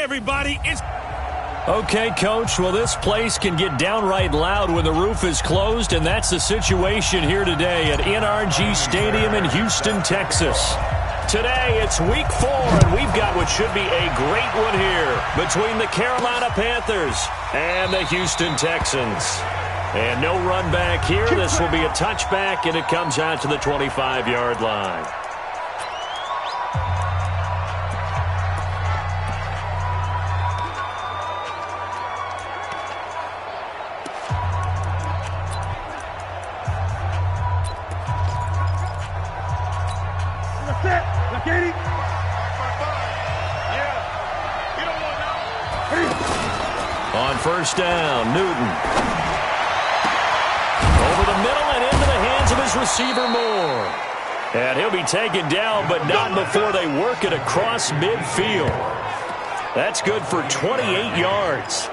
Hey, everybody, it's... Okay, Coach, well, this place can get downright loud when the roof is closed, and that's the situation here today at NRG Stadium in Houston, Texas. Today, it's Week 4, and we've got what should be a great one here between the Carolina Panthers and the Houston Texans. And no run back here. This will be a touchback, and it comes out to the 25-yard line. On first down, Newton. Over the middle and into the hands of his receiver, Moore. And he'll be taken down, but not before they work it across midfield. That's good for 28 yards.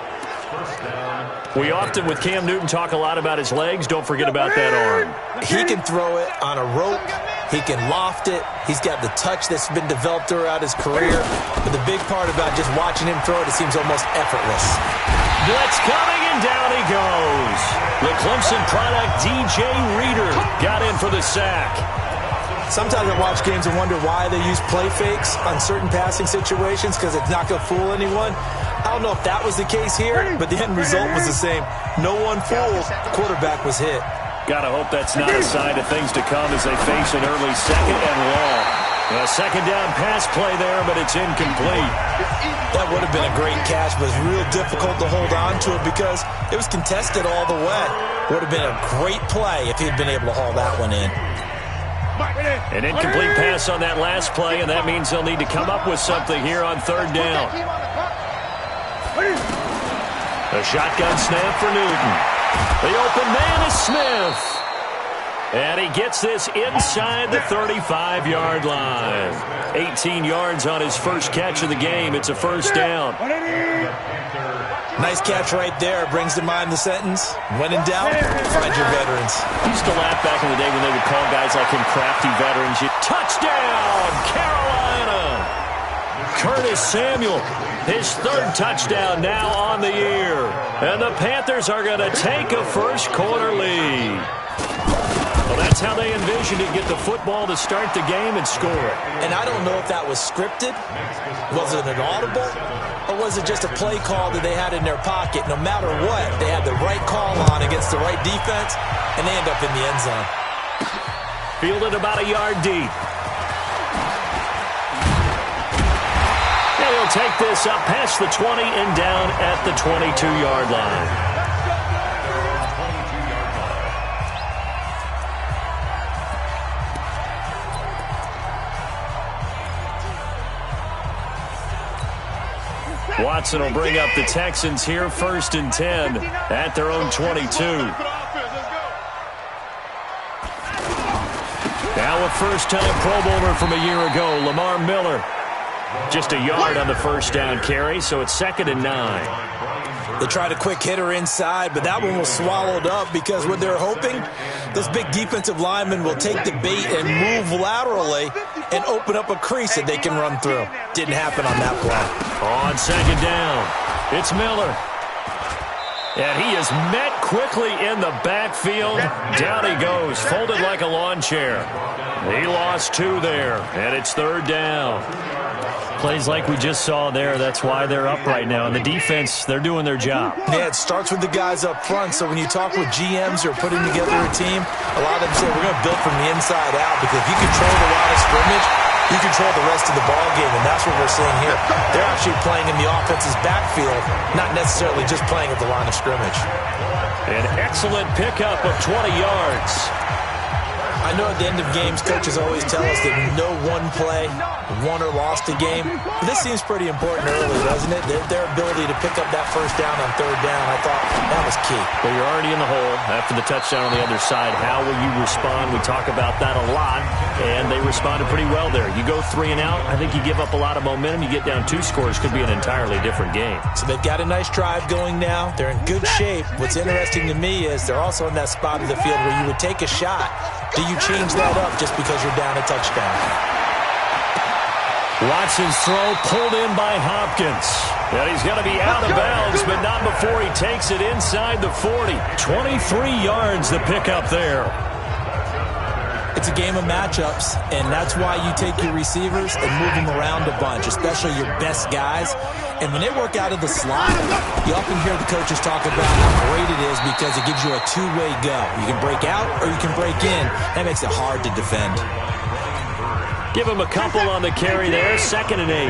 We often, with Cam Newton, talk a lot about his legs. Don't forget about that arm. He can throw it on a rope. He can loft it. He's got the touch that's been developed throughout his career. But the big part about just watching him throw it seems almost effortless. Blitz coming, and down he goes. The Clemson product, DJ Reader, got in for the sack. Sometimes I watch games and wonder why they use play fakes on certain passing situations because it's not going to fool anyone. I don't know if that was the case here, but the end result was the same. No one fooled. Quarterback was hit. Gotta hope that's not a sign of things to come as they face an early second and long. A second down pass play there, but it's incomplete. That would have been a great catch, but it's real difficult to hold on to it because it was contested all the way. Would have been a great play if he had been able to haul that one in. An incomplete pass on that last play, and that means they'll need to come up with something here on third down. A shotgun snap for Newton. The open man is Smith. And he gets this inside the 35-yard line. 18 yards on his first catch of the game. It's a first down. Nice catch right there. Brings to mind the sentence, when in doubt, find your veterans. I used to laugh back in the day when they would call guys like him crafty veterans. Touchdown, Carolina! Curtis Samuel, his third touchdown now on the year. And the Panthers are going to take a first-quarter lead. Well, that's how they envisioned it, get the football to start the game and score it. And I don't know if that was scripted. Was it an audible? Or was it just a play call that they had in their pocket? No matter what, they had the right call on against the right defense, and they end up in the end zone. Fielded about a yard deep. And he'll take this up past the 20 and down at the 22-yard line. Watson will bring up the Texans here, 1st and 10 at their own 22. Now a first-time Pro Bowler from a year ago, Lamar Miller. Just a yard on the first down carry, so it's 2nd and 9. They tried a quick hitter inside, but that one was swallowed up because what they're hoping, those big defensive linemen will take the bait and move laterally and open up a crease that they can run through. Didn't happen on that play. On 2nd down, it's Miller. And he is met quickly in the backfield. Down he goes, folded like a lawn chair. He lost 2 there, and it's 3rd down. Plays like we just saw there, that's why they're up right now. And the defense, they're doing their job. Yeah, it starts with the guys up front. So when you talk with GMs who are putting together a team, a lot of them say we're going to build from the inside out because if you control the line of scrimmage, you control the rest of the ball game, and that's what we're seeing here. They're actually playing in the offense's backfield, not necessarily just playing at the line of scrimmage. An excellent pickup of 20 yards. I know at the end of games, coaches always tell us that no one play won or lost a game. But this seems pretty important early, doesn't it? Their ability to pick up that first down on 3rd down, I thought that was key. Well, you're already in the hole after the touchdown on the other side. How will you respond? We talk about that a lot, and they responded pretty well there. You go 3 and out, I think you give up a lot of momentum. You get down 2 scores, could be an entirely different game. So they've got a nice drive going now. They're in good shape. What's interesting to me is they're also in that spot of the field where you would take a shot. Do you change that up just because you're down a touchdown? Watson's throw pulled in by Hopkins. And he's going to be out of bounds, but not before he takes it inside the 40. 23 yards the pickup there. It's a game of matchups, and that's why you take your receivers and move them around a bunch, especially your best guys. And when they work out of the slot, you often hear the coaches talk about how great it is because it gives you a two-way go. You can break out or you can break in. That makes it hard to defend. Give him a couple on the carry there, 2nd and 8.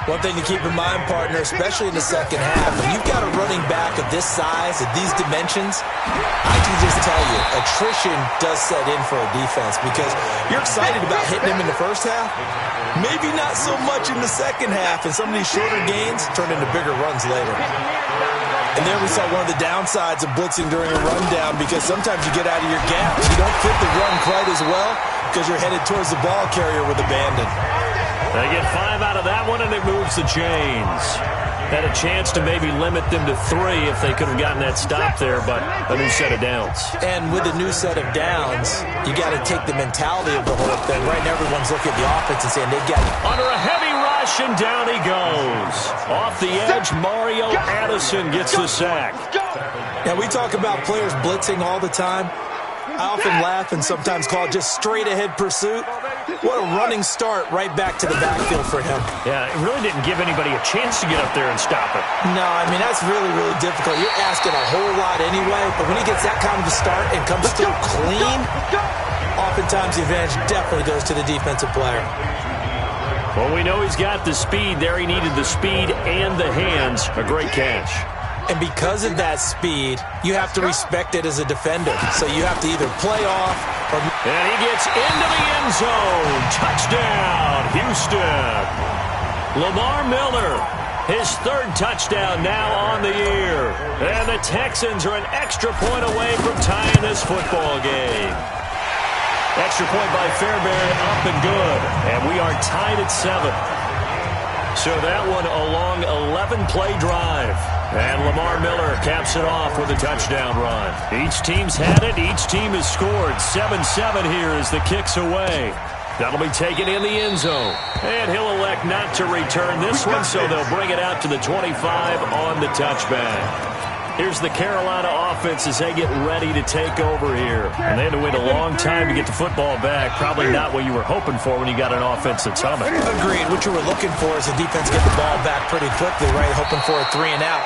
One thing to keep in mind, partner, especially in the second half, when you've got a running back of this size, of these dimensions, I can just tell you, attrition does set in for a defense because you're excited about hitting him in the first half, maybe not so much in the second half, and some of these shorter gains turn into bigger runs later. And there we saw one of the downsides of blitzing during a rundown because sometimes you get out of your gaps. You don't fit the run quite as well because you're headed towards the ball carrier with abandon. They get 5 out of that one, and it moves the chains. Had a chance to maybe limit them to 3 if they could have gotten that stop there, but a new set of downs. And with a new set of downs, you got to take the mentality of the whole thing. Right now, everyone's looking at the offense and saying they got it. Under a heavy rush, and down he goes. Off the edge, Mario Addison gets the sack. Now, we talk about players blitzing all the time. I often laugh and sometimes call it just straight-ahead pursuit. What a running start right back to the backfield for him. Yeah, it really didn't give anybody a chance to get up there and stop it. No, I mean, that's really, really difficult. You're asking a whole lot anyway, but when he gets that kind of a start and comes through clean, oftentimes the advantage definitely goes to the defensive player. Well, we know he's got the speed there. He needed the speed and the hands. A great catch. And because of that speed, you have to respect it as a defender. So you have to either play off or... And he gets into the end zone. Touchdown, Houston. Lamar Miller, his 3rd touchdown now on the year. And the Texans are an extra point away from tying this football game. Extra point by Fairbairn, up and good. And we are tied at 7. So that one a long 11-play drive. And Lamar Miller caps it off with a touchdown run. Each team's had it. Each team has scored. 7-7 here as the kick's away. That'll be taken in the end zone. And he'll elect not to return this one, so they'll bring it out to the 25 on the touchback. Here's the Carolina offense as they get ready to take over here. And they had to wait a long time to get the football back. Probably not what you were hoping for when you got an offense that's humming. Agreed. What you were looking for is the defense get the ball back pretty quickly, right? Hoping for a 3 and out.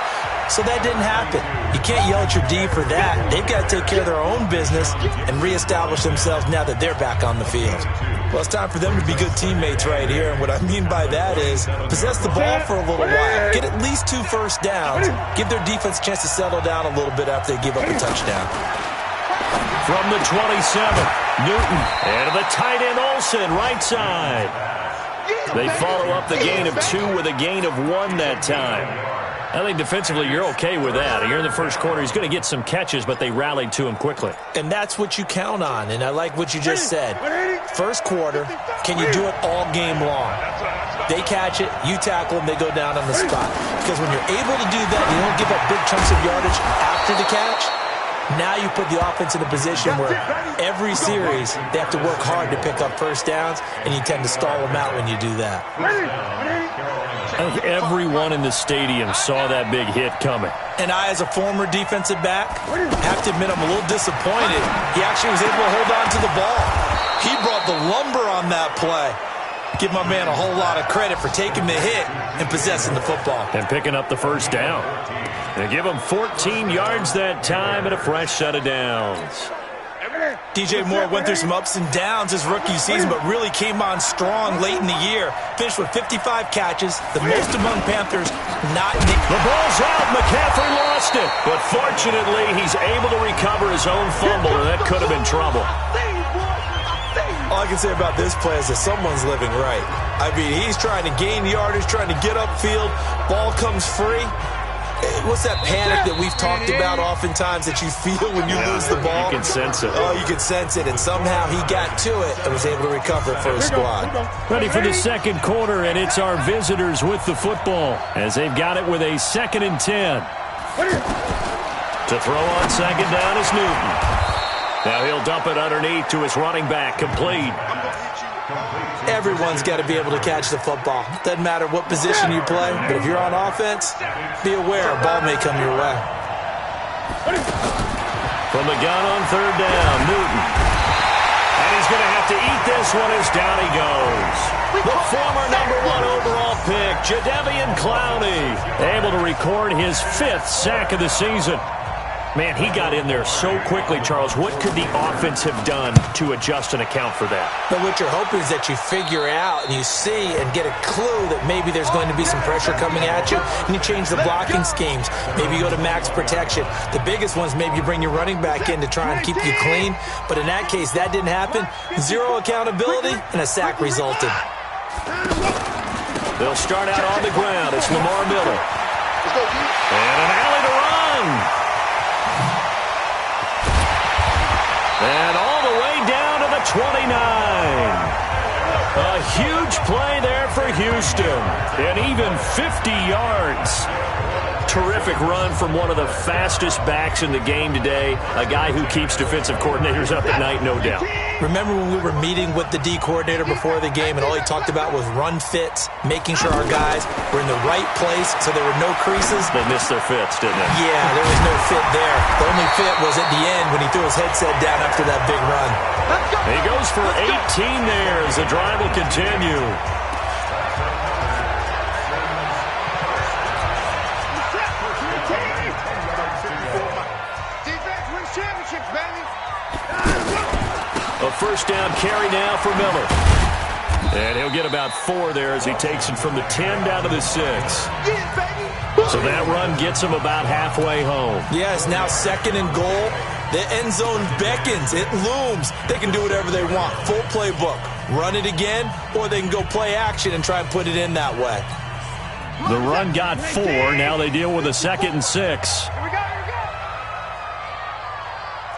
So that didn't happen. You can't yell at your D for that. They've got to take care of their own business and reestablish themselves now that they're back on the field. Well, it's time for them to be good teammates right here. And what I mean by that is possess the ball for a little while. Get at least 2 first downs. Give their defense a chance to settle down a little bit after they give up a touchdown. From the 27, Newton. And the tight end Olsen, right side. They follow up the gain of 2 with a gain of 1 that time. I think defensively you're okay with that. Here in the first quarter, he's going to get some catches, but they rallied to him quickly. And that's what you count on, and I like what you just said. First quarter, can you do it all game long? They catch it, you tackle them, they go down on the spot. Because when you're able to do that, you don't give up big chunks of yardage after the catch. Now you put the offense in a position where every series they have to work hard to pick up first downs, and you tend to stall them out when you do that. I think everyone in the stadium saw that big hit coming. And I, as a former defensive back, have to admit I'm a little disappointed. He actually was able to hold on to the ball. He brought the lumber on that play. Give my man a whole lot of credit for taking the hit and possessing the football. And picking up the first down. They give him 14 yards that time and a fresh set of downs. DJ Moore went through some ups and downs his rookie season, but really came on strong late in the year. Finished with 55 catches, the most among Panthers, not Nick. The ball's out. McCaffrey lost it. But fortunately, he's able to recover his own fumble, and that could have been trouble. All I can say about this play is that someone's living right. I mean, he's trying to gain yardage, trying to get upfield. Ball comes free. What's that panic that we've talked about oftentimes that you feel when you lose the ball? You can sense it. Oh, you can sense it, and somehow he got to it and was able to recover for his squad. Ready for the second quarter, and it's our visitors with the football as they've got it with a 2nd and 10. To throw on second down is Newton. Now he'll dump it underneath to his running back, complete. Everyone's got to be able to catch the football. Doesn't matter what position you play, but if you're on offense, be aware a ball may come your way. From the gun on third down, Newton. And he's going to have to eat this one as down he goes. The former #1 overall pick, Jadeveon Clowney, able to record his 5th sack of the season. Man, he got in there so quickly, Charles. What could the offense have done to adjust and account for that? But what you're hoping is that you figure out and you see and get a clue that maybe there's going to be some pressure coming at you, and you change the blocking schemes. Maybe you go to max protection. The biggest ones, maybe you bring your running back in to try and keep you clean. But in that case, that didn't happen. Zero accountability, and a sack resulted. They'll start out on the ground. It's Lamar Miller. And an alley to run. And all the way down to the 29. A huge play there for Houston. And even 50 yards. Terrific run from one of the fastest backs in the game today. A guy who keeps defensive coordinators up at night, no doubt. Remember when we were meeting with the D coordinator before the game and all he talked about was run fits, making sure our guys were in the right place so there were no creases? They missed their fits, didn't they? Yeah, there was no fit there. The only fit was at the end when he threw his headset down after that big run. He goes for 18 there as the drive will continue. A first down carry now for Miller. And he'll get about 4 there as he takes it from the 10 down to the 6. So that run gets him about halfway home. Yes, now 2nd and goal. The end zone beckons. It looms. They can do whatever they want. Full playbook. Run it again, or they can go play action and try and put it in that way. The run got 4. Now they deal with a 2nd and 6. Here we go.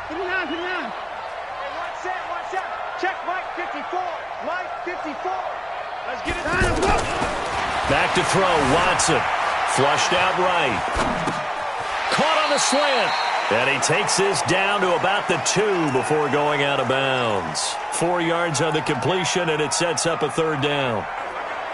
Put it down. Hey, watch that. Check Mike 54. Mike 54. Let's get it done. Back to throw. Watson. Flushed out right. Caught on the slant. And he takes this down to about the 2 before going out of bounds. 4 yards on the completion, and it sets up a 3rd down.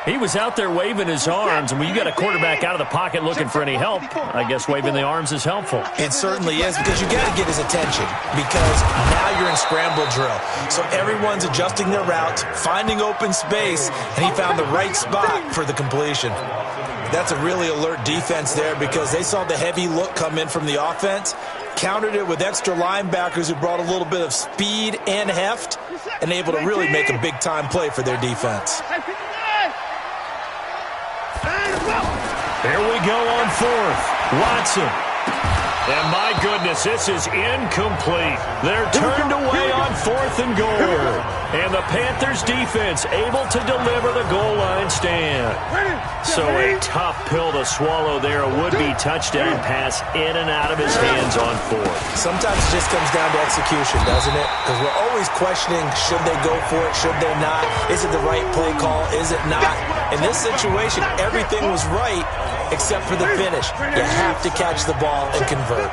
He was out there waving his arms, and when you got a quarterback out of the pocket looking for any help, I guess waving the arms is helpful. It certainly is, because you got to get his attention, because now you're in scramble drill. So everyone's adjusting their routes, finding open space, and he found the right spot for the completion. That's a really alert defense there, because they saw the heavy look come in from the offense, countered it with extra linebackers who brought a little bit of speed and heft, and able to really make a big-time play for their defense. Here we go on 4th. Watson. And my goodness, this is incomplete. They're turned away on 4th and goal. And the Panthers defense able to deliver the goal line stand. So a tough pill to swallow there. A would-be touchdown pass in and out of his hands on 4th. Sometimes it just comes down to execution, doesn't it? Because we're always questioning, should they go for it, should they not? Is it the right play call, is it not? In this situation, everything was right except for the finish. You have to catch the ball and convert.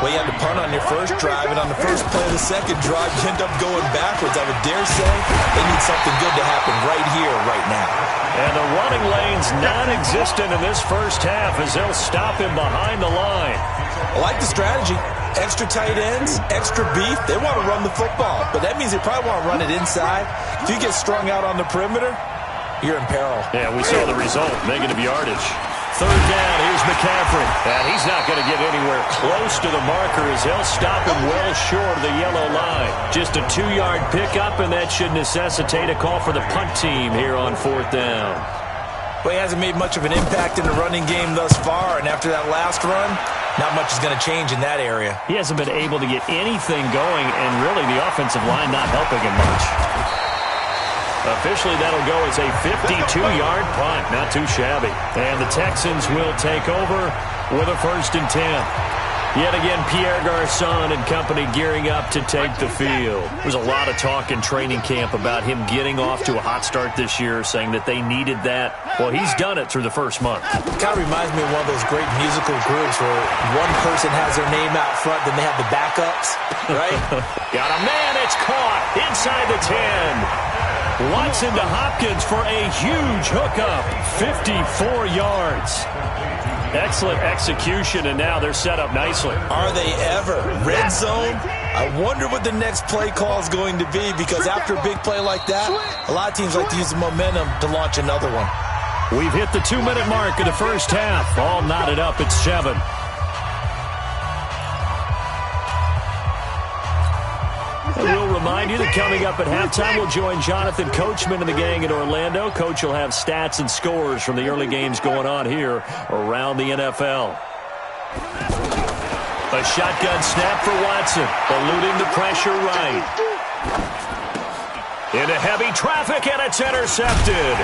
Well, you had to punt on your first drive, and on the first play of the second drive, you end up going backwards. I would dare say they need something good to happen right here, right now. And the running lane's non-existent in this first half as they'll stop him behind the line. I like the strategy. Extra tight ends, extra beef. They want to run the football, but that means they probably want to run it inside. If you get strung out on the perimeter, you're in peril. Yeah, we saw the result, negative yardage. 3rd down, here's McCaffrey. And he's not going to get anywhere close to the marker as they'll stop him well short of the yellow line. Just a 2-yard pickup, and that should necessitate a call for the punt team here on 4th down. Well, he hasn't made much of an impact in the running game thus far, and after that last run, not much is going to change in that area. He hasn't been able to get anything going, and really the offensive line not helping him much. Officially, that'll go as a 52-yard punt. Not too shabby. And the Texans will take over with a 1st and 10. Yet again, Pierre Garçon and company gearing up to take the field. There's a lot of talk in training camp about him getting off to a hot start this year, saying that they needed that. Well, he's done it through the first month. It kind of reminds me of one of those great musical groups where one person has their name out front, then they have the backups, right? Got a man, it's caught inside the 10. Watson to Hopkins for a huge hookup. 54 yards. Excellent execution, and now they're set up nicely. Are they ever? Red zone? I wonder what the next play call is going to be, because after a big play like that, a lot of teams like to use the momentum to launch another one. We've hit the 2-minute mark of the first half. All knotted up at 7. And we'll remind you that coming up at halftime, we'll join Jonathan Coachman and the gang in Orlando. Coach will have stats and scores from the early games going on here around the NFL. A shotgun snap for Watson, eluding the pressure right. Into heavy traffic, and it's intercepted.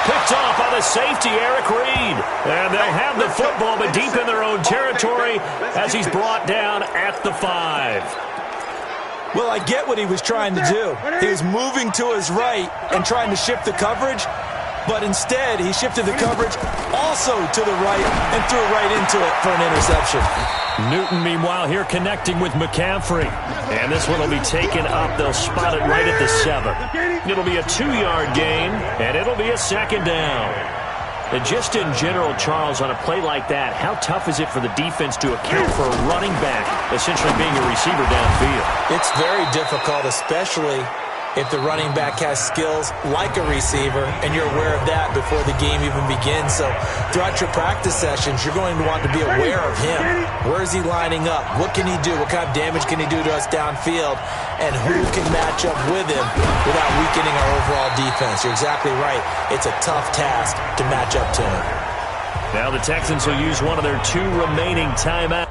Picked off by the safety, Eric Reed. And they'll have the football, but deep in their own territory as he's brought down at the 5. Well, I get what he was trying to do. He was moving to his right and trying to shift the coverage, but instead he shifted the coverage also to the right and threw right into it for an interception. Newton, meanwhile, here connecting with McCaffrey. And this one will be taken up. They'll spot it right at the 7. It'll be a 2-yard gain, and it'll be a second down. And just in general, Charles, on a play like that, how tough is it for the defense to account for a running back essentially being a receiver downfield? It's very difficult, especially if the running back has skills like a receiver, and you're aware of that before the game even begins. So throughout your practice sessions, you're going to want to be aware of him. Where is he lining up? What can he do? What kind of damage can he do to us downfield? And who can match up with him without weakening our overall defense? You're exactly right. It's a tough task to match up to him. Now the Texans will use one of their 2 remaining timeouts.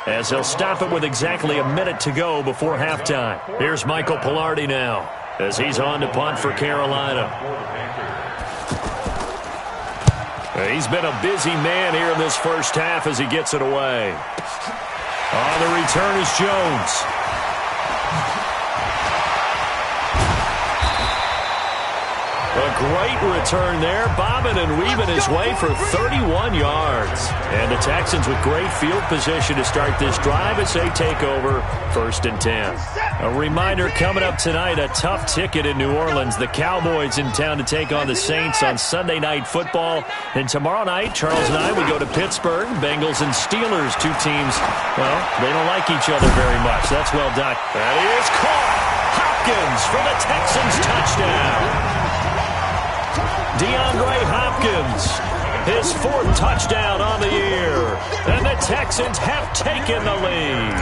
As they'll stop it with exactly a minute to go before halftime. Here's Michael Pilardi now as he's on to punt for Carolina. He's been a busy man here in this first half as he gets it away. On the return is Jones. A great return there, bobbing and weaving his way for 31 yards. And the Texans with great field position to start this drive as they take over 1st and 10. A reminder coming up tonight, a tough ticket in New Orleans. The Cowboys in town to take on the Saints on Sunday Night Football. And tomorrow night, Charles and I, we go to Pittsburgh. Bengals and Steelers, two teams, well, they don't like each other very much. That's well done. That is caught. Hopkins for the Texans touchdown. DeAndre Hopkins, his 4th touchdown on the year. And the Texans have taken the lead.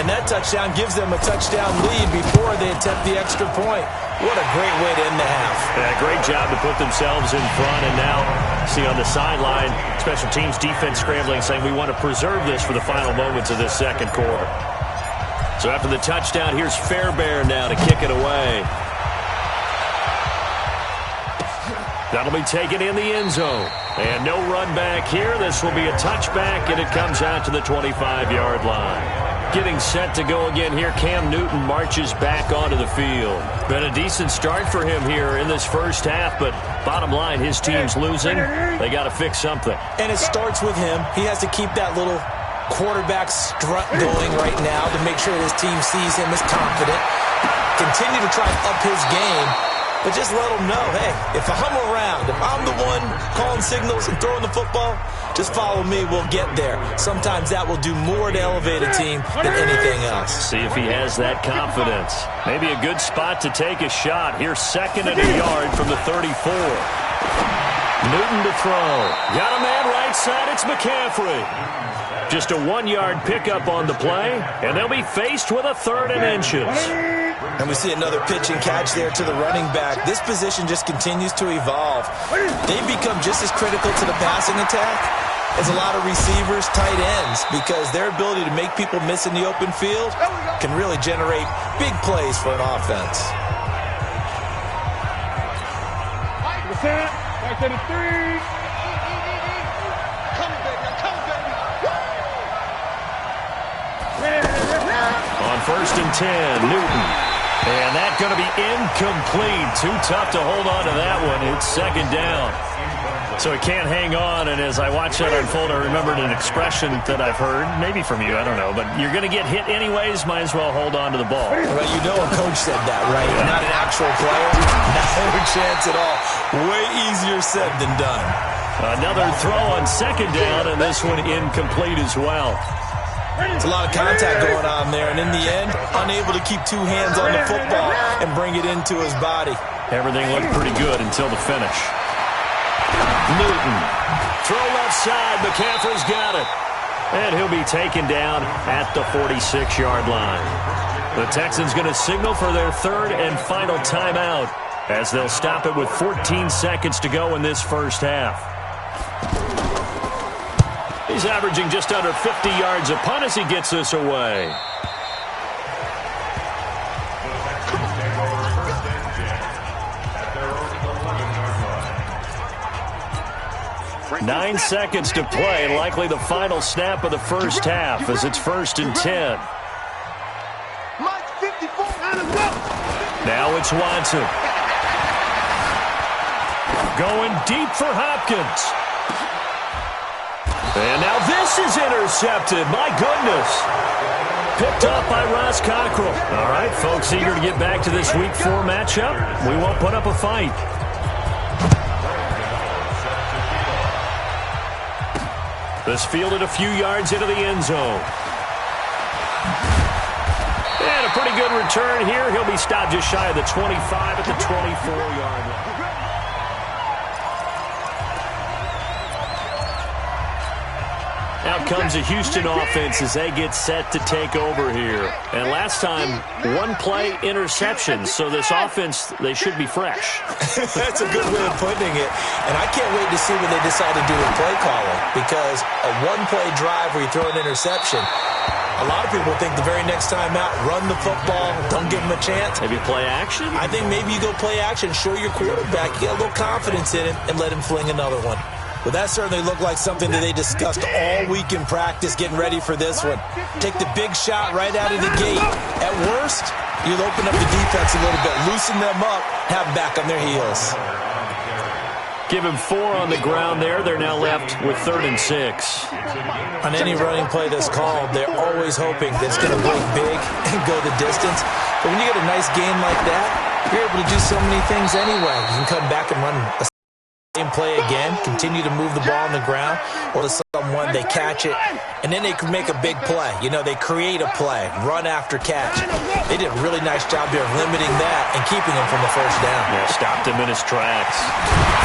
And that touchdown gives them a touchdown lead before they attempt the extra point. What a great way to end the half. Yeah, great job to put themselves in front. And now, see on the sideline, special teams defense scrambling, saying we want to preserve this for the final moments of this second quarter. So after the touchdown, here's Fairbairn now to kick it away. That'll be taken in the end zone. And no run back here. This will be a touchback, and it comes out to the 25-yard line. Getting set to go again here, Cam Newton marches back onto the field. Been a decent start for him here in this first half, but bottom line, his team's losing. They got to fix something. And it starts with him. He has to keep that little quarterback strut going right now to make sure his team sees him as confident. Continue to try to up his game. But just let them know, hey, if I'm around, if I'm the one calling signals and throwing the football, just follow me, we'll get there. Sometimes that will do more to elevate a team than anything else. See if he has that confidence. Maybe a good spot to take a shot. Here's 2nd and a yard from the 34. Newton to throw. Got a man right side, it's McCaffrey. Just a 1-yard pickup on the play, and they'll be faced with a 3rd and inches. And we see another pitch and catch there to the running back. This position just continues to evolve. They've become just as critical to the passing attack as a lot of receivers, tight ends, because their ability to make people miss in the open field can really generate big plays for an offense. Back to the 3. On 1st and 10, Newton. And that's going to be incomplete. Too tough to hold on to that one. It's 2nd down. So he can't hang on, and as I watch that unfold, I remembered an expression that I've heard, maybe from you, I don't know, but you're going to get hit anyways, might as well hold on to the ball. Well, you know a coach said that, right? Yeah. Not an actual player. No chance at all. Way easier said than done. Another throw on 2nd down, and this one incomplete as well. It's a lot of contact going on there, and in the end, unable to keep 2 hands on the football and bring it into his body. Everything looked pretty good until the finish. Newton, throw left side, McCaffrey's got it. And he'll be taken down at the 46-yard line. The Texans going to signal for their 3rd and final timeout as they'll stop it with 14 seconds to go in this first half. He's averaging just under 50 yards a punt as he gets this away. Nine seconds to play, and likely the final snap of the first half as it's 1st and 10. Now it's Watson. Going deep for Hopkins. And now this is intercepted. My goodness. Picked up by Ross Cockrell. All right, folks, eager to get back to this Week 4 matchup. We won't put up a fight. This fielded a few yards into the end zone. And a pretty good return here. He'll be stopped just shy of the 25 at the 24-yard line. out comes a Houston offense as they get set to take over here. And last time, one play interception. So this offense, they should be fresh. That's a good way of putting it. And I can't wait to see what they decide to do with play calling, because a one-play drive where you throw an interception, a lot of people think the very next time out, run the football, don't give him a chance. Maybe play action? I think maybe you go play action, show your quarterback, you get a little confidence in him, and let him fling another one. Well, that certainly looked like something that they discussed all week in practice, getting ready for this one. Take the big shot right out of the gate. At worst, you'll open up the defense a little bit, loosen them up, have them back on their heels. Give him 4 on the ground there. They're now left with 3rd and 6. On any running play that's called, they're always hoping that it's going to break big and go the distance. But when you get a nice gain like that, you're able to do so many things anyway. You can come back and run a same play again, continue to move the ball on the ground, or to someone, they catch it, and then they can make a big play. You know, they create a play, run after catch. They did a really nice job here of limiting that and keeping him from the first down. Yeah, stopped him in his tracks.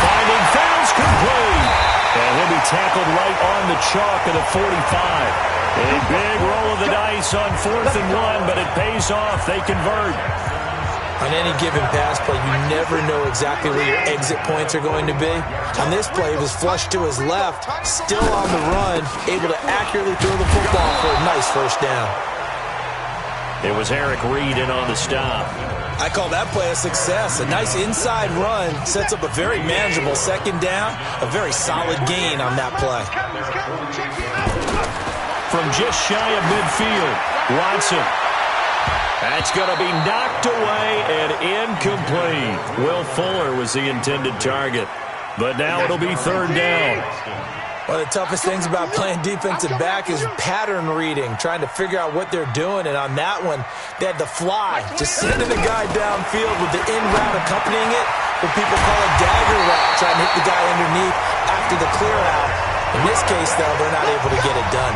Finding fouls complete. And he'll be tackled right on the chalk at the 45. A big roll of the dice on 4th and 1, but it pays off. They convert. On any given pass play, you never know exactly where your exit points are going to be. On this play, it was flushed to his left, still on the run, able to accurately throw the football for a nice first down. It was Eric Reed in on the stop. I call that play a success. A nice inside run sets up a very manageable second down, a very solid gain on that play. From just shy of midfield, Watson. That's going to be knocked away and incomplete. Will Fuller was the intended target, but now it'll be 3rd down. One of the toughest things about playing defensive back is pattern reading, trying to figure out what they're doing. And on that one, they had to fly, just sending the guy downfield with the in route accompanying it, what people call a dagger route, trying to hit the guy underneath after the clear out. In this case, though, they're not able to get it done.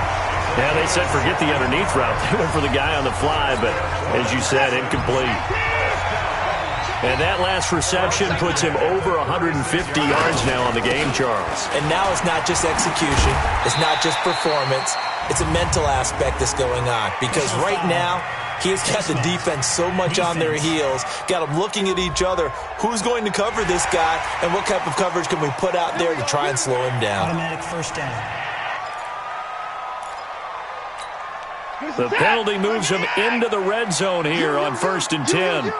Yeah, they said forget the underneath route. They went for the guy on the fly, but as you said, incomplete. And that last reception puts him over 150 yards now on the game, Charles. And now it's not just execution. It's not just performance. It's a mental aspect that's going on. Because right now, he has got the defense so much on their heels, got them looking at each other. Who's going to cover this guy, and what type of coverage can we put out there to try and slow him down? Automatic first down. The penalty moves him into the red zone here on 1st and 10.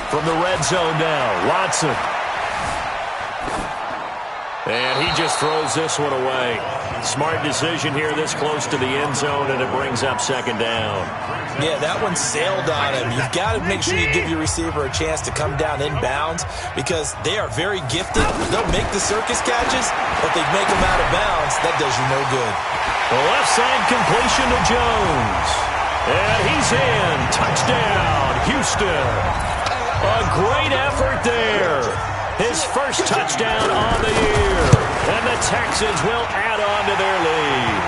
From the red zone now, Watson. And he just throws this one away. Smart decision here this close to the end zone, and it brings up 2nd down. Yeah, that one sailed on him. You've got to make sure you give your receiver a chance to come down inbounds, because they are very gifted. They'll make the circus catches, but they make them out of bounds. That does you no good. The left side completion to Jones. And he's in. Touchdown, Houston. A great effort there. His first touchdown on the year. And the Texans will add on to their lead.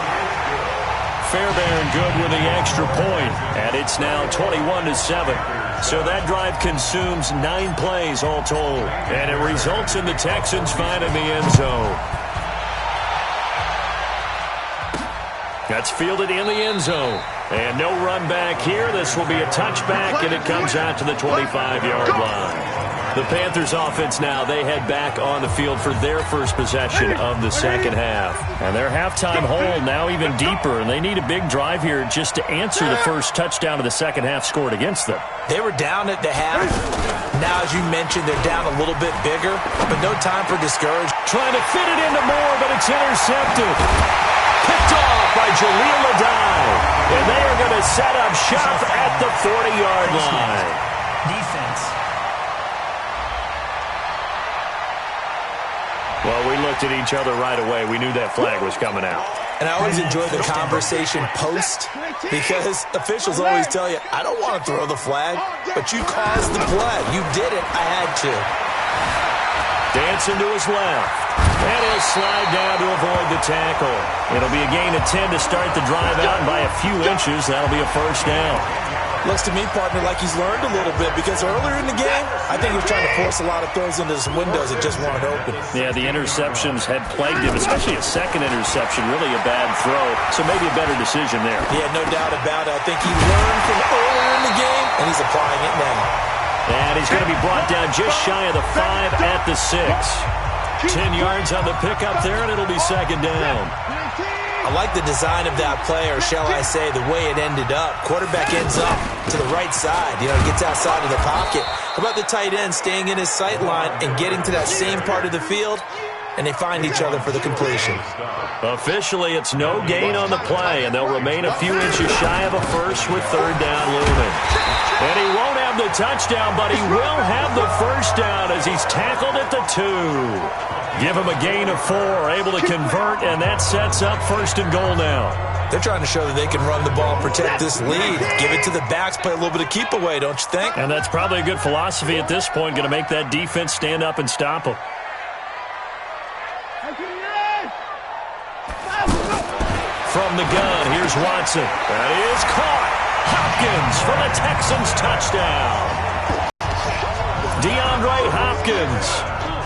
Fairbairn good with the extra point. And it's now 21-7. So that drive consumes 9 plays all told. And it results in the Texans finding the end zone. That's fielded in the end zone. And no run back here. This will be a touchback, and it comes out to the 25-yard line. The Panthers offense now, they head back on the field for their first possession of the second half. And their halftime hole now even deeper, and they need a big drive here just to answer the first touchdown of the second half scored against them. They were down at the half. Now, as you mentioned, they're down a little bit bigger, but no time for discouragement. Trying to fit it into Moore, but it's intercepted. Picked off by Jaleel Adai. And they are going to set up shop at the 40-yard line. Defense. Well, we looked at each other right away. We knew that flag was coming out. And I always enjoy the conversation post, because officials always tell you, I don't want to throw the flag, but you caused the play. You did it. I had to. Dancing to his left. And he'll slide down to avoid the tackle. It'll be a gain of 10 to start the drive out, and by a few inches, that'll be a first down. Looks to me, partner, like he's learned a little bit, because earlier in the game, I think he was trying to force a lot of throws into some windows that just weren't open. Yeah, the interceptions had plagued him, especially a second interception, really a bad throw. So maybe a better decision there. Yeah, no doubt about it. I think he learned from earlier in the game, and he's applying it now. And he's going to be brought down just shy of the 5 at the 6. 10 yards on the pickup there, and it'll be second down. I like the design of that play, or shall I say, the way it ended up. Quarterback ends up to the right side, gets outside of the pocket. How about the tight end staying in his sight line and getting to that same part of the field, and they find each other for the completion. Officially, it's no gain on the play, and they'll remain a few inches shy of a first with third down looming. And he won't have the touchdown, but he will have the first down as he's tackled at the 2. Give him a gain of 4, able to convert, and that sets up first and goal now. They're trying to show that they can run the ball, protect this lead. Give it to the backs, play a little bit of keep away, don't you think? And that's probably a good philosophy at this point, going to make that defense stand up and stop him. From the gun, here's Watson. That is caught. Hopkins for the Texans touchdown. DeAndre Hopkins.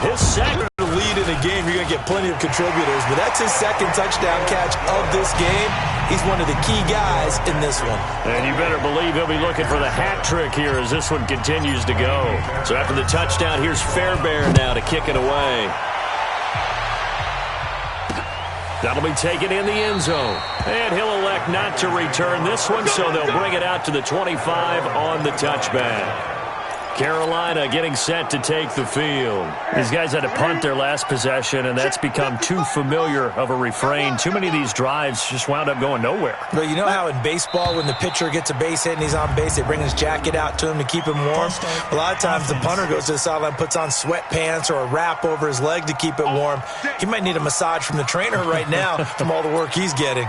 His second lead in a game, you're going to get plenty of contributors, but that's his second touchdown catch of this game. He's one of the key guys in this one. And you better believe he'll be looking for the hat trick here as this one continues to go. So after the touchdown, here's Fairbairn now to kick it away. That'll be taken in the end zone. And he'll elect not to return this one, so they'll bring it out to the 25 on the touchback. Carolina getting set to take the field. These guys had to punt their last possession, and that's become too familiar of a refrain. Too many of these drives just wound up going nowhere. But you know how in baseball, when the pitcher gets a base hit and he's on base, they bring his jacket out to him to keep him warm? A lot of times the punter goes to the sideline, puts on sweatpants or a wrap over his leg to keep it warm. He might need a massage from the trainer right now from all the work he's getting.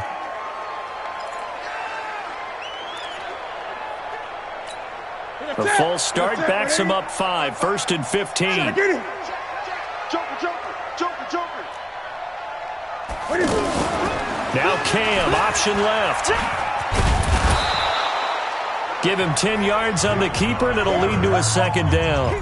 A false start backs him up 5, first and 15. Now Cam, option left. Give him 10 yards on the keeper, and it'll lead to a second down.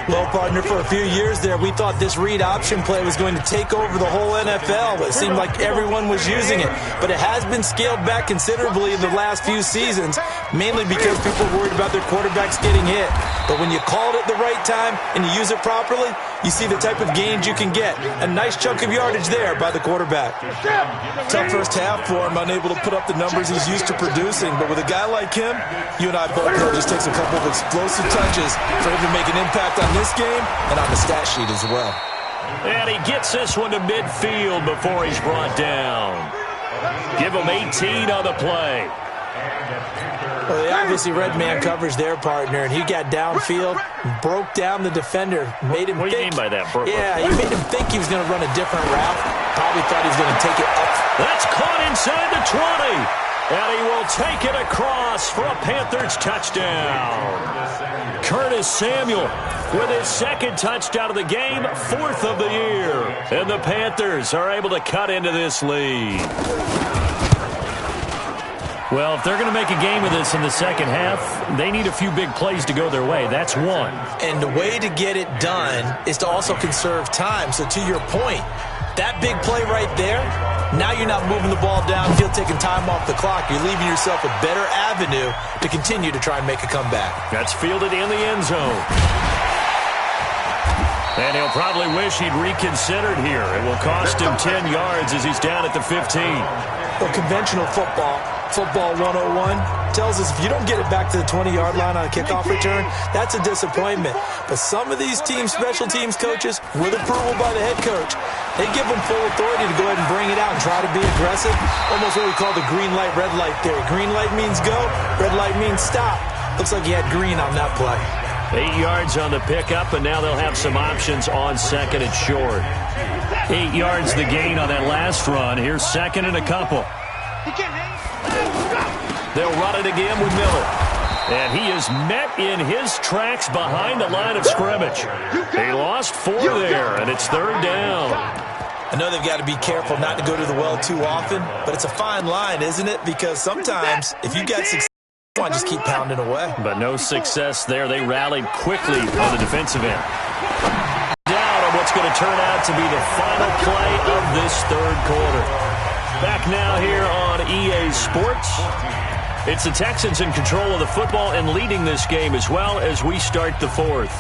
Well, partner, for a few years there, we thought this read option play was going to take over the whole NFL. It seemed like everyone was using it. But it has been scaled back considerably in the last few seasons, mainly because people are worried about their quarterbacks getting hit. But when you call it at the right time and you use it properly, you see the type of gains you can get. A nice chunk of yardage there by the quarterback. Tough first half for him, unable to put up the numbers he's used to producing. But with a guy like him, you and I both know it just takes a couple of explosive touches for him to make an impact on this game and on the stat sheet as well. And he gets this one to midfield before he's brought down. Give him 18 on the play. Well, they obviously read man coverage their partner, and he got downfield, broke down the defender, made him think. What do you mean by that, Brooklyn? Yeah, he made him think he was going to run a different route. Probably thought he was going to take it up. That's caught inside the 20. And he will take it across for a Panthers touchdown. Curtis Samuel with his second touchdown of the game, 4th of the year. And the Panthers are able to cut into this lead. Well, if they're going to make a game of this in the second half, they need a few big plays to go their way. That's one. And the way to get it done is to also conserve time. So to your point, that big play right there, now you're not moving the ball downfield, taking time off the clock. You're leaving yourself a better avenue to continue to try and make a comeback. That's fielded in the end zone. And he'll probably wish he'd reconsidered here. It will cost him 10 yards as he's down at the 15. Well, conventional football 101, tells us if you don't get it back to the 20-yard line on a kickoff return, that's a disappointment. But some of these teams, special teams coaches, with approval by the head coach, they give them full authority to go ahead and bring it out and try to be aggressive. Almost what we call the green light, red light theory. Green light means go, red light means stop. Looks like he had green on that play. 8 yards on the pickup, and now they'll have some options on second and short. 8 yards the gain on that last run. Here's second and a couple. They'll run it again with Miller. And he is met in his tracks behind the line of scrimmage. He lost 4 there, and it's third down. I know they've got to be careful not to go to the well too often, but it's a fine line, isn't it? Because sometimes if you got success, Just keep pounding away. But no success there. They rallied quickly on the defensive end. Down on what's going to turn out to be the final play of this third quarter. Back now here on EA Sports. It's the Texans in control of the football and leading this game as well as we start the fourth.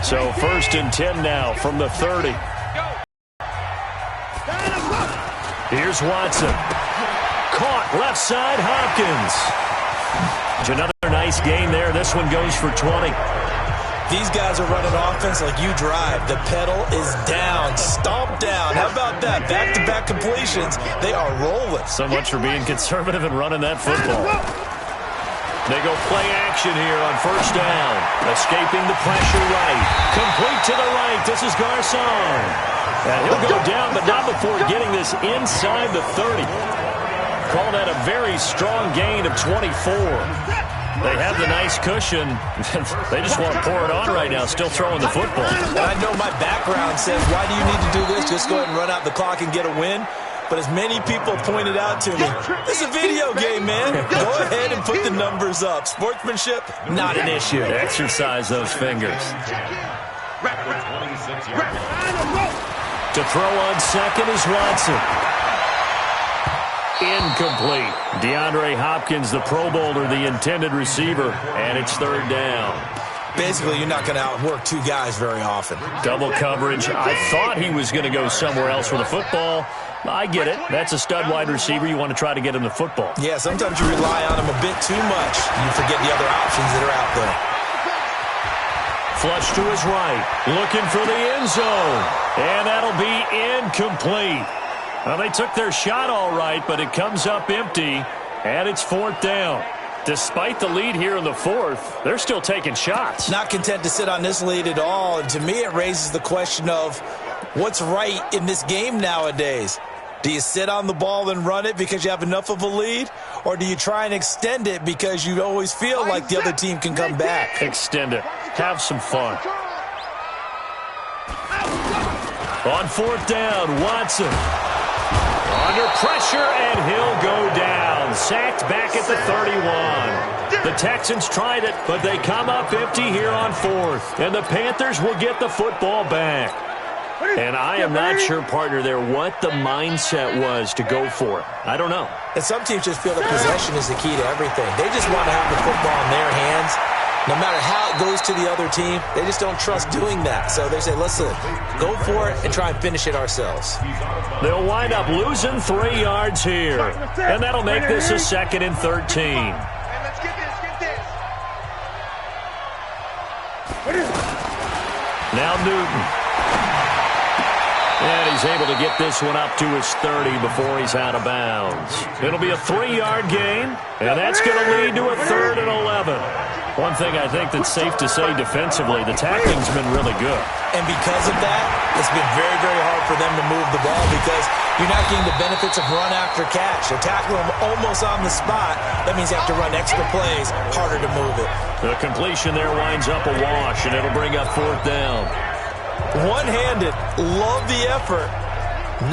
So 1st and 10 now from the 30. Here's Watson. Caught left side, Hopkins. Another nice gain there. This one goes for 20. These guys are running offense like you drive. The pedal is down, stomp down. How about that? Back-to-back completions. They are rolling. So much for being conservative and running that football. They go play action here on 1st down. Escaping the pressure right. Complete to the right. This is Garcon. And he'll go down, but not before getting this inside the 30. Call that a very strong gain of 24. They have the nice cushion. They just want to pour it on right now, still throwing the football. And I know my background says, why do you need to do this? Just go ahead and run out the clock and get a win. But as many people pointed out to me, this is a video game, man. Go ahead and put the numbers up. Sportsmanship, not an issue. Exercise those fingers. To throw on second is Watson. Incomplete. DeAndre Hopkins, the Pro Bowler, the intended receiver, and it's 3rd down. Basically, you're not going to outwork two guys very often. Double coverage. I thought he was going to go somewhere else with the football. I get it. That's a stud wide receiver. You want to try to get him the football. Yeah, sometimes you rely on him a bit too much. You forget the other options that are out there. Flush to his right. Looking for the end zone. And that'll be incomplete. Well, they took their shot all right, but it comes up empty. And it's 4th down. Despite the lead here in the 4th, they're still taking shots. Not content to sit on this lead at all. And to me, it raises the question of what's right in this game nowadays. Do you sit on the ball and run it because you have enough of a lead? Or do you try and extend it because you always feel like the other team can come back? Extend it. Have some fun. On 4th down, Watson. Under pressure, and he'll go down. Sacked back at the 31. The Texans tried it, but they come up empty here on 4th. And the Panthers will get the football back. And I am not sure, partner, there what the mindset was to go for it. I don't know. And some teams just feel that possession is the key to everything. They just want to have the football in their hands. No matter how it goes to the other team, they just don't trust doing that. So they say, listen, go for it and try and finish it ourselves. They'll wind up losing 3 yards here. And that'll make this a 2nd and 13. Now Newton. And he's able to get this one up to his 30 before he's out of bounds. It'll be a 3-yard gain, and that's going to lead to a 3rd and 11. One thing I think that's safe to say defensively, the tackling's been really good. And because of that, it's been very, very hard for them to move the ball because you're not getting the benefits of run after catch. They're tackling them almost on the spot. That means you have to run extra plays, harder to move it. The completion there winds up a wash, and it'll bring up 4th down. One-handed, love the effort.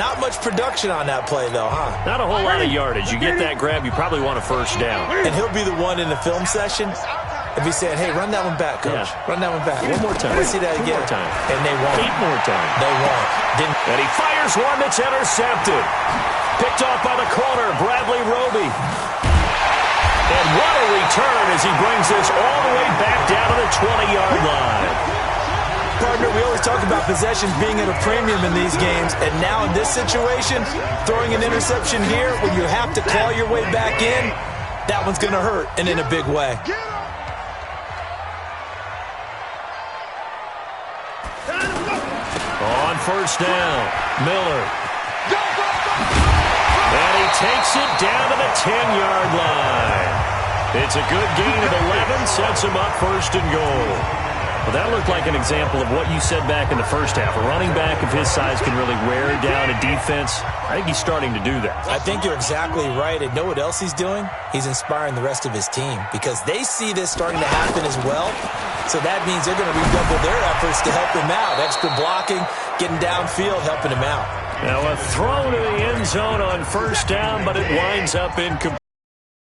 Not much production on that play, though, huh? Not a whole lot of yardage. You get that grab, you probably want a 1st down. And he'll be the one in the film session if he said, hey, run that one back, coach. Yeah. Run that one back. One more time. Let's see that again. One more time. And they won't. 8 more times. They won't. And he fires one that's intercepted. Picked off by the corner, Bradley Roby. And what a return as he brings this all the way back down to the 20-yard line. Partner, we always talk about possessions being at a premium in these games, and now in this situation, throwing an interception here when you have to claw your way back in, that one's going to hurt, and in a big way. On 1st down, Miller. And he takes it down to the 10-yard line. It's a good gain of 11, sets him up 1st and goal. Well, that looked like an example of what you said back in the first half. A running back of his size can really wear down a defense. I think he's starting to do that. I think you're exactly right. And know what else he's doing? He's inspiring the rest of his team because they see this starting to happen as well. So that means they're going to redouble their efforts to help him out. Extra blocking, getting downfield, helping him out. Now a throw to the end zone on first down, but it winds up incomplete.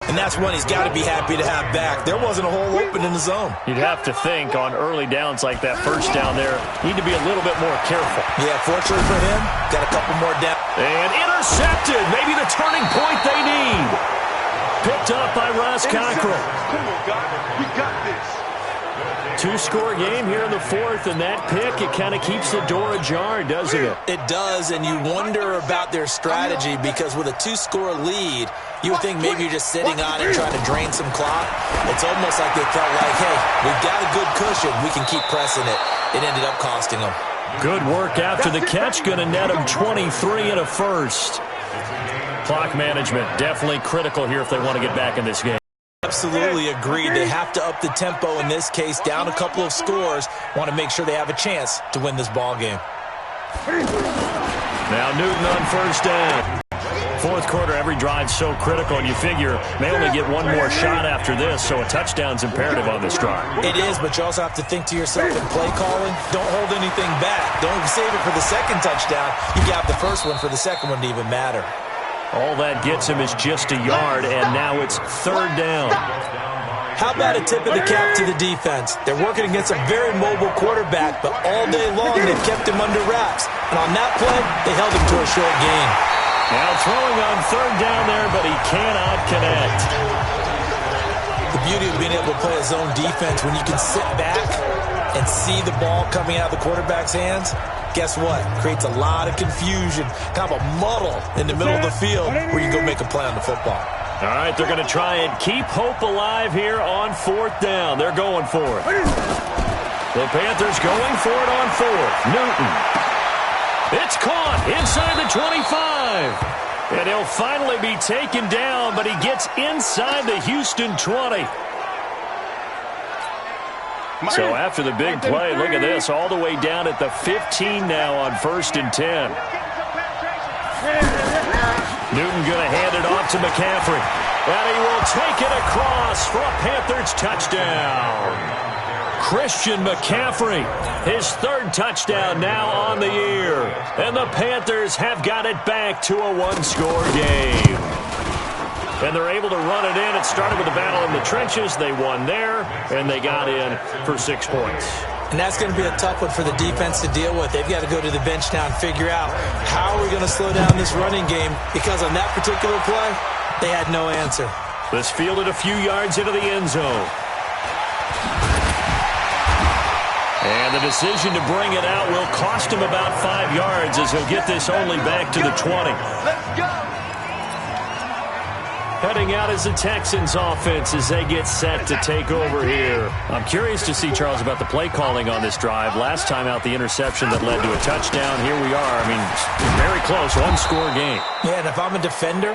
And that's one he's got to be happy to have back. There wasn't a hole open in the zone. You'd have to think on early downs like that first down there, need to be a little bit more careful. Yeah, fortunately for him, got a couple more down. And intercepted. Maybe the turning point they need. Picked up by Ross Cockrell. Come on, guys. We got this. Two-score game here in the fourth, and that pick, it kind of keeps the door ajar, doesn't it? It does, and you wonder about their strategy because with a two-score lead, you would think maybe you're just sitting on it trying to drain some clock. It's almost like they felt like, hey, we've got a good cushion. We can keep pressing it. It ended up costing them. Good work after the catch. Going to net them 23 and a first. Clock management definitely critical here if they want to get back in this game. Absolutely agreed. They have to up the tempo in this case, down a couple of scores. Want to make sure they have a chance to win this ball game. Now Newton on first down. Fourth quarter, every drive so critical, and you figure they only get one more shot after this, so a touchdown's imperative on this drive. It is, but you also have to think to yourself in play calling, don't hold anything back. Don't save it for the second touchdown. You got the first one for the second one to even matter. All that gets him is just a yard, and now it's third down. How about a tip of the cap to the defense? They're working against a very mobile quarterback, but all day long they've kept him under wraps. And on that play, they held him to a short gain. Now throwing on third down there, but he cannot connect. The beauty of being able to play a zone defense when you can sit back and see the ball coming out of the quarterback's hands, guess what? Creates a lot of confusion, kind of a muddle in the middle of the field where you go make a play on the football. All right, they're going to try and keep hope alive here on fourth down. They're going for it. The Panthers going for it on fourth. Newton. It's caught inside the 25. And he'll finally be taken down, but he gets inside the Houston 20. So after the big play, look at this, all the way down at the 15 now on 1st and 10. Newton going to hand it off to McCaffrey. And he will take it across for a Panthers touchdown. Christian McCaffrey, his third touchdown now on the year. And the Panthers have got it back to a one-score game. And they're able to run it in. It started with a battle in the trenches. They won there, and they got in for 6 points. And that's going to be a tough one for the defense to deal with. They've got to go to the bench now and figure out how are we going to slow down this running game, because on that particular play, they had no answer. This fielded a few yards into the end zone. And the decision to bring it out will cost him about 5 yards as he'll get this only back to the 20. Let's go. Heading out is the Texans offense as they get set to take over here. I'm curious to see, Charles, about the play calling on this drive. Last time out, the interception that led to a touchdown. Here we are. I mean, very close, one-score game. Yeah, and if I'm a defender,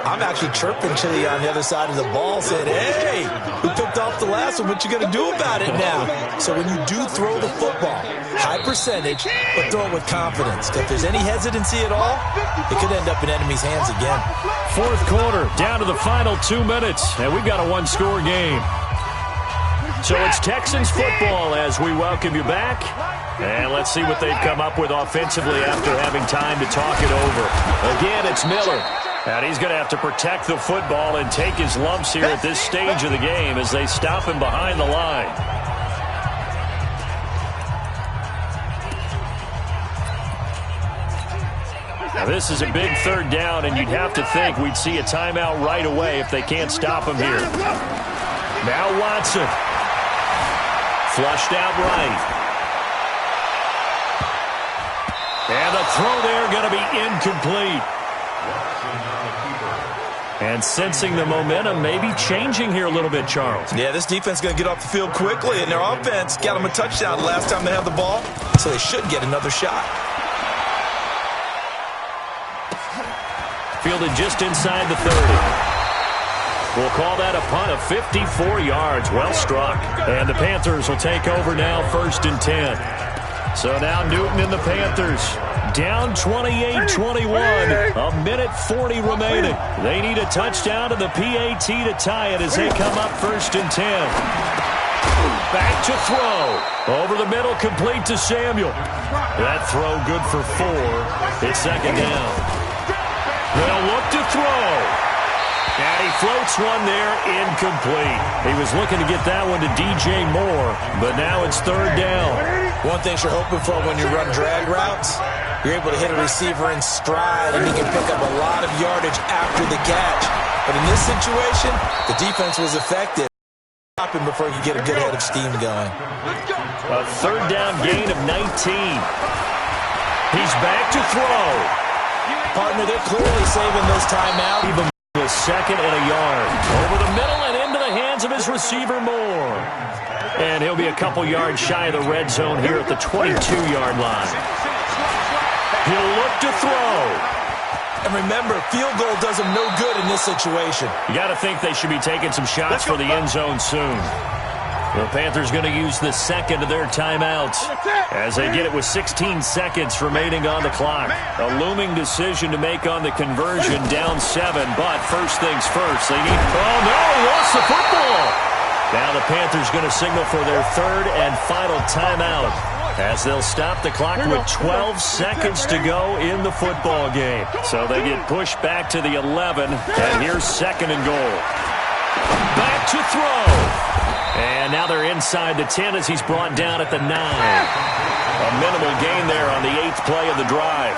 I'm actually chirping Chili on the other side of the ball saying, hey, we picked off the last one. What you going to do about it now? So when you do throw the football, high percentage, but throw it with confidence. If there's any hesitancy at all, it could end up in enemy's hands again. Fourth quarter, down to the final 2 minutes, and we've got a one-score game. So it's Texans football as we welcome you back. And let's see what they've come up with offensively after having time to talk it over. Again, it's Miller. And he's going to have to protect the football and take his lumps here at this stage of the game as they stop him behind the line. Now this is a big third down, and you'd have to think we'd see a timeout right away if they can't stop him here. Now Watson. Flushed out right. And the throw there going to be incomplete. And sensing the momentum maybe changing here a little bit, Charles. Yeah, this defense is going to get off the field quickly, and their offense got them a touchdown the last time they had the ball, so they should get another shot. Fielded just inside the 30. We'll call that a punt of 54 yards. Well struck. And the Panthers will take over now, 1st and 10. So now Newton and the Panthers down 28-21. A minute 40 remaining. They need a touchdown to the PAT to tie it as they come up 1st and 10. Back to throw. Over the middle, complete to Samuel. That throw good for 4. It's 2nd down. They'll look to throw. And he floats one there, incomplete. He was looking to get that one to DJ Moore, but now it's 3rd down. One thing you're hoping for when you run drag routes, you're able to hit a receiver in stride, and he can pick up a lot of yardage after the catch. But in this situation, the defense was effective. Stop him before you get a good head of steam going. A 3rd down gain of 19. He's back to throw. Partner, they're clearly saving those timeouts. Even a 2nd and a yard. Over the middle and into the hands of his receiver, Moore. And he'll be a couple yards shy of the red zone here at the 22-yard line. He'll look to throw. And remember, field goal does him no good in this situation. You got to think they should be taking some shots for the end zone soon. The Panthers going to use the 2nd of their timeouts as they get it with 16 seconds remaining on the clock. A looming decision to make on the conversion, down 7, but first things first. They need... Oh, no, lost the football. Now the Panthers going to signal for their 3rd and final timeout as they'll stop the clock with 12 seconds to go in the football game. So they get pushed back to the 11, and here's 2nd and goal. Back to throw. And now they're inside the 10 as he's brought down at the 9. A minimal gain there on the 8th play of the drive.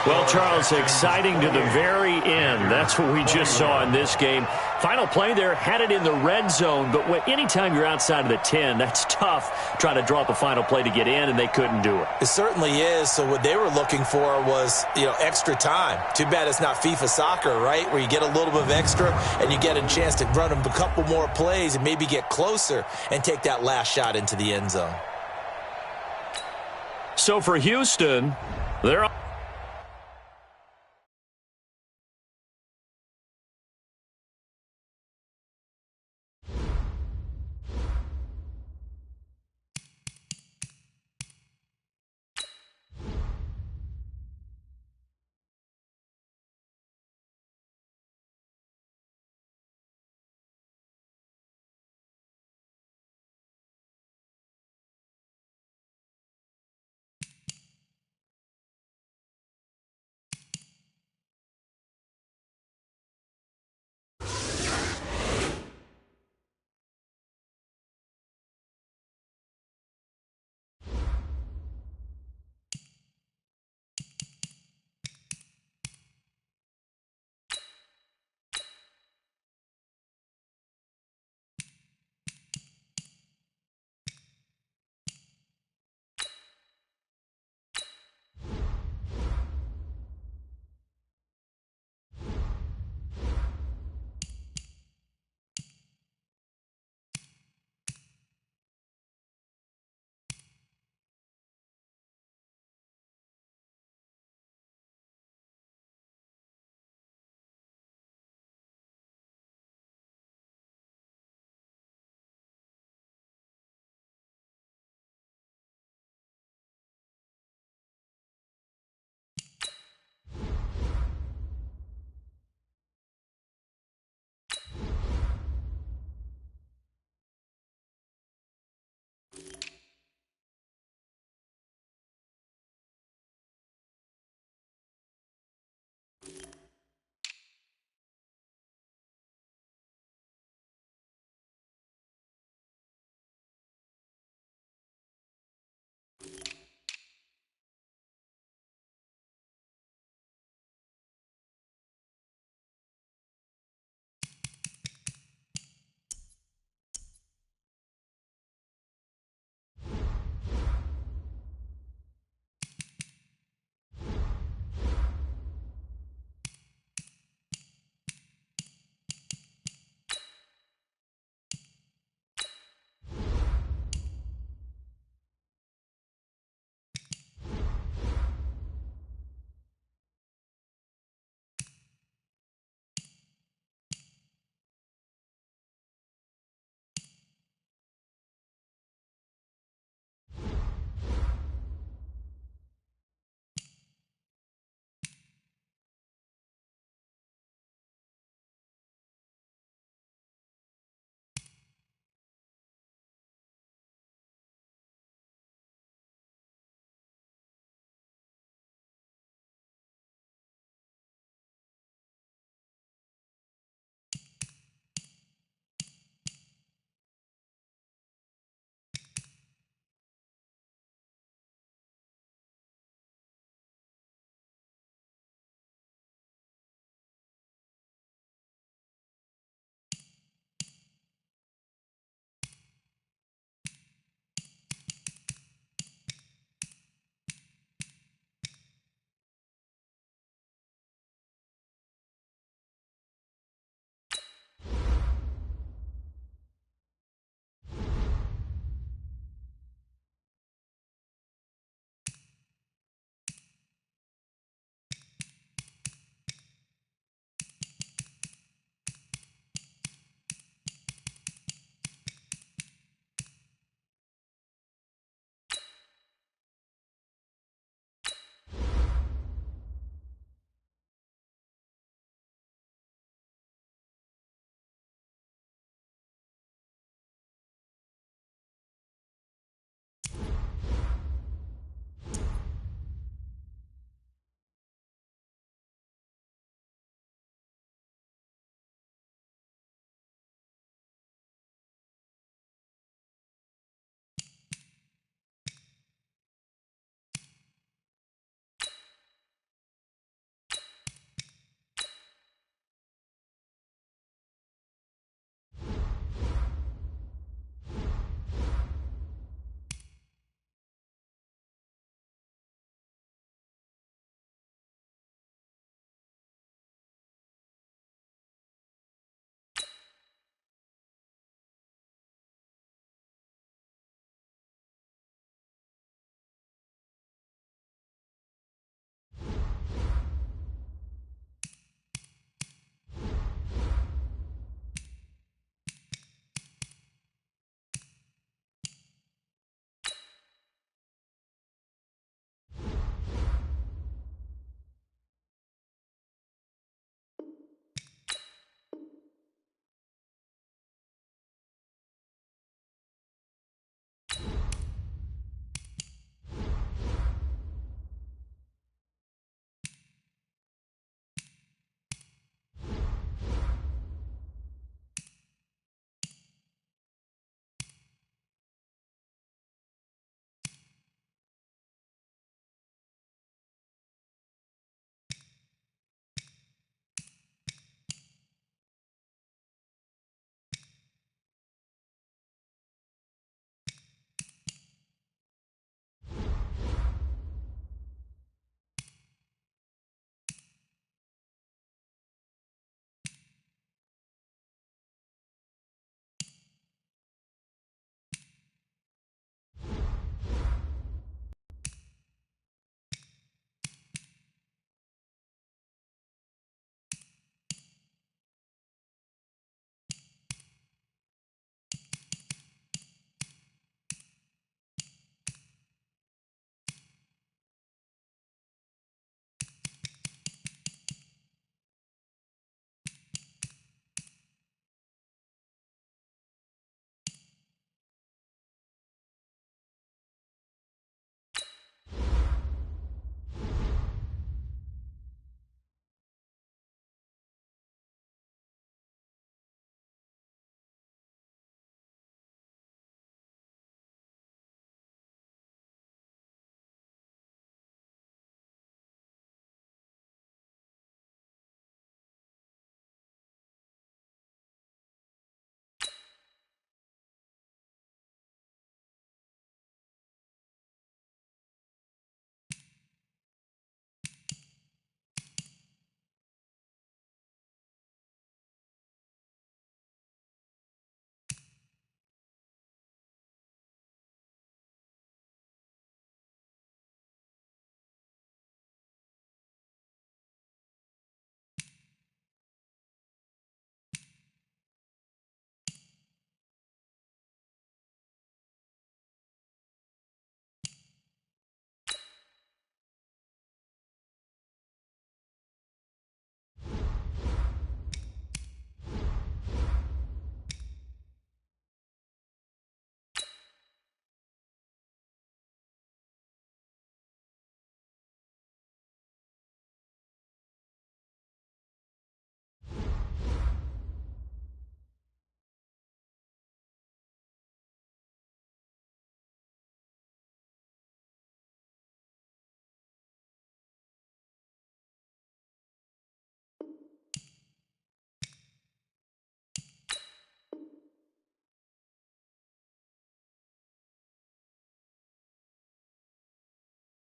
Well, Charles, exciting to the very end. That's what we just saw in this game. Final play there, had it in the red zone, but anytime you're outside of the 10, that's tough trying to draw up a final play to get in, and they couldn't do it. It certainly is. So what they were looking for was, extra time. Too bad it's not FIFA soccer, right, where you get a little bit of extra and you get a chance to run a couple more plays and maybe get closer and take that last shot into the end zone. So for Houston, they're